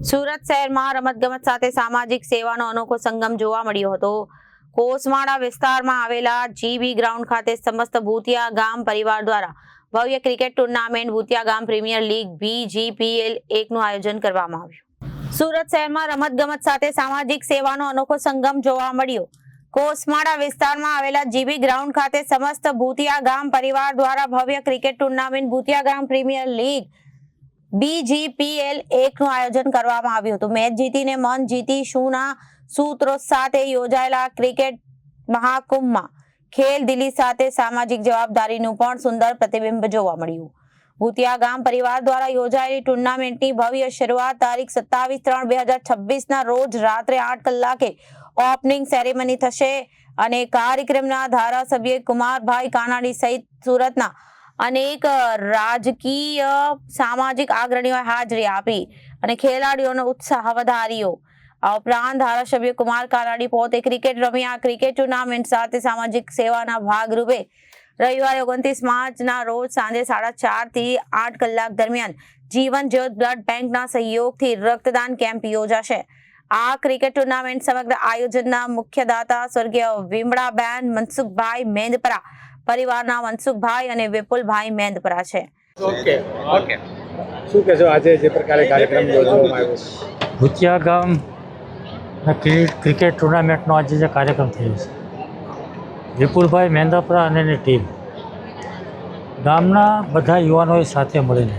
સુરત શહેરમાં રમતગમત સાથે સામાજિક સેવાનો અનોખો સંગમ જોવા મળ્યો હતો। કોસમાળા વિસ્તારમાં આવેલા જીબી ગ્રાઉન્ડ ખાતે સમસ્ત ભૂતિયા ગામ પરિવાર દ્વારા ભવ્ય ક્રિકેટ ટુર્નામેન્ટ ભૂતિયા ગામ પ્રીમિયર લીગ BGPL 1 નું આયોજન કરવામાં આવ્યું। સુરત શહેરમાં રમતગમત સાથે સામાજિક સેવાનો અનોખો સંગમ જોવા મળ્યો। કોસમાળા વિસ્તારમાં આવેલા જીબી ગ્રાઉન્ડ ખાતે સમસ્ત ભૂતિયા ગામ પરિવાર દ્વારા ભવ્ય ક્રિકેટ ટુર્નામેન્ટ ભૂતિયા ગામ પ્રીમિયર લીગ BGPL 1 નું આયોજન કરવામાં આવ્યું હતું। મેચ જીતીને મન જીતીશુંના સૂત્રો સાથે યોજાયેલા ક્રિકેટ મહાકુંભમાં ખેલદિલી સાથે સામાજિક જવાબદારીનું પણ સુંદર પ્રતિબિંબ જોવા મળ્યું। ભૂતિયા ગામ પરિવાર દ્વારા યોજાયેલી ટુર્નામેન્ટની ભવ્ય શરૂઆત તારીખ 27/3/2026 ના રોજ રાત્રે 8 કલાકે ઓપનિંગ સેરેમની થશે અને કાર્યક્રમના ધારાસભ્ય કુમારભાઈ કાનાણી સહિત સુરતના અનેક રાજકીય સામાજિક અગ્રણીઓએ હાજરી આપી અને ખેલાડીઓનો ઉત્સાહ વધાર્યો। આ ઉપરાંત ધારાસભ્ય કુમાર કાનાણી પોતે ક્રિકેટ રમી આ ક્રિકેટ ટુર્નામેન્ટ સાથે સામાજિક સેવાના ભાગરૂપે રવિવારે 29 માર્ચના રોજ સાંજે 4:30 થી 8 કલાક દરમિયાન જીવન જ્યોત બ્લડ બેંકના સહયોગથી રક્તદાન કેમ્પ યોજાશે। આ ક્રિકેટ ટુર્નામેન્ટ સમગ્ર આયોજનના મુખ્ય દાતા સ્વર્ગીય વિમળાબેન મનસુખભાઈ મેંદપરા પરિવારના મનસુખભાઈ અને વિપુલભાઈ મેંદપરા છે। ઓકે શું કહેશો આજે જે પ્રકારે કાર્યક્રમ યોજવામાં આવ્યો છે? ભૂતિયા ગામ ક્રિકેટ ટુર્નામેન્ટનો આજે જે કાર્યક્રમ થયો છે, વિપુલભાઈ મેંદપરા અને એની ટીમ ગામના બધા યુવાનોએ સાથે મળીને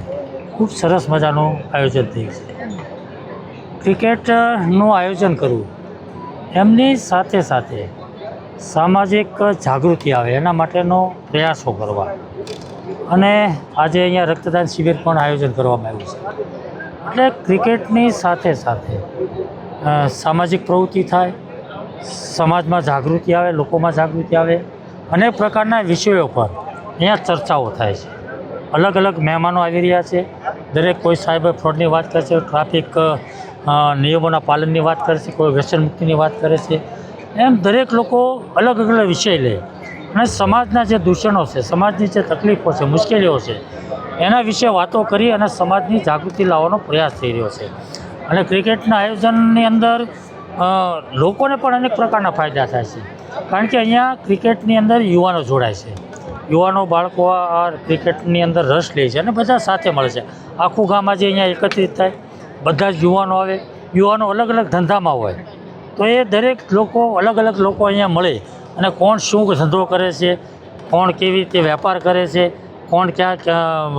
ખૂબ સરસ મજાનું આયોજન થયું છે। ક્રિકેટનું આયોજન કરવું એમની સાથે સાથે સામાજિક જાગૃતિ આવે એના માટેનો પ્રયાસો કરવા અને આજે અહીંયા રક્તદાન શિબિર પણ આયોજન કરવામાં આવ્યું છે। એટલે ક્રિકેટની સાથે સાથે સામાજિક પ્રવૃત્તિ થાય, સમાજમાં જાગૃતિ આવે, લોકોમાં જાગૃતિ આવે, અનેક પ્રકારના વિષયો પર અહીંયા ચર્ચાઓ થાય છે। અલગ અલગ મહેમાનો આવી રહ્યા છે, દરેક કોઈ સાયબર ફ્રોડની વાત કરે છે, ટ્રાફિક નિયમોના પાલનની વાત કરે છે, કોઈ વ્યસન મુક્તિની વાત કરે છે। એમ દરેક લોકો અલગ અલગ વિષય લે અને સમાજના જે દૂષણો છે, સમાજની જે તકલીફો છે, મુશ્કેલીઓ છે, એના વિશે વાતો કરી અને સમાજની જાગૃતિ લાવવાનો પ્રયાસ થઈ રહ્યો છે। અને ક્રિકેટના આયોજનની અંદર લોકોને પણ અનેક પ્રકારના ફાયદા થાય છે, કારણ કે અહીંયા ક્રિકેટની અંદર યુવાનો જોડાય છે, યુવાનો બાળકો આ ક્રિકેટની અંદર રસ લે છે અને બધા સાથે મળે છે। આખું ગામ આજે અહીંયા એકત્રિત થાય, બધા જ યુવાનો આવે, યુવાનો અલગ અલગ ધંધામાં હોય તો એ દરેક લોકો અલગ અલગ લોકો અહીંયા મળે અને કોણ શું ધંધો કરે છે, કોણ કેવી રીતે વેપાર કરે છે, કોણ ક્યાં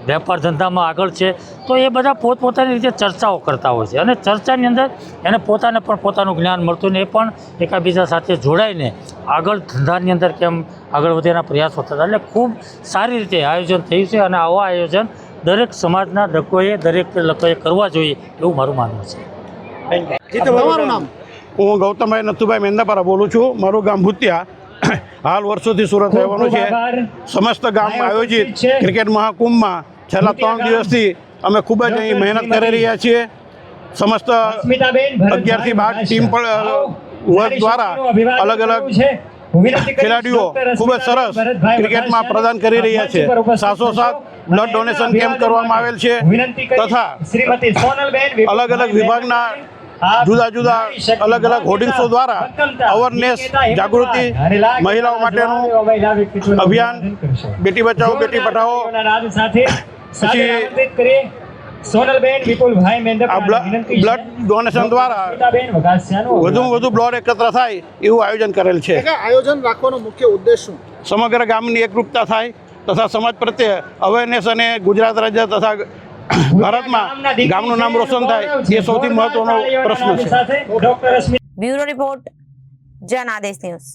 વેપાર ધંધામાં આગળ છે, તો એ બધા પોતપોતાની રીતે ચર્ચાઓ કરતા હોય છે અને ચર્ચાની અંદર એને પોતાને પણ પોતાનું જ્ઞાન મળતું ને એ પણ એકબીજા સાથે જોડાઈને આગળ ધંધાની અંદર કેમ આગળ વધેના પ્રયાસો થતા, એટલે ખૂબ સારી રીતે આયોજન થયું છે અને આવા આયોજન દરેક સમાજના દરેક લોકોએ કરવા જોઈએ એવું મારું માનવું છે। તમારું નામ? હું ગૌતમભાઈ નથુભાઈ મેંદપરા બોલું છું। મારું ગામ ભૂતિયા હાલ વર્ષોથી સુરત રહેવાનું છે। સમસ્ત ગામ આયોજિત ક્રિકેટ મહાકુંભમાં છેલ્લા 3 દિવસથી અમે ખૂબ જ અહીં મહેનત કરી રહ્યા છીએ। સમસ્ત 11 થી 12 ટીમ વર્ગ દ્વારા અલગ અલગ ખેલાડીઓ ખૂબ જ સરસ ક્રિકેટમાં પ્રદાન કરી રહ્યા છે। સાથોસાથ બ્લડ ડોનેશન કેમ્પ કરવામાં આવેલ છે તથા અલગ અલગ વિભાગના જુદા જુદા અલગ અલગ હોર્ડિંગ્સો દ્વારા અવેરનેસ જાગૃતિ મહિલાઓ માટેનું અભિયાન બેટી બચાવો બેટી પઢાઓ બ્લડ ડોનેશન દ્વારા વધુમાં વધુ બ્લડ એકત્ર થાય એવું આયોજન કરેલ છે। આયોજન રાખવાનો મુખ્ય ઉદ્દેશ શું? સમગ્ર ગામની એકરૂપતા થાય તથા સમાજ પ્રત્યે અવેરનેસ અને ગુજરાત રાજ્ય તથા ભારતમાં ગામનું નામ રોશન થાય એ સૌથી મહત્વનો પ્રશ્ન છે। Bureau report Janadesh news.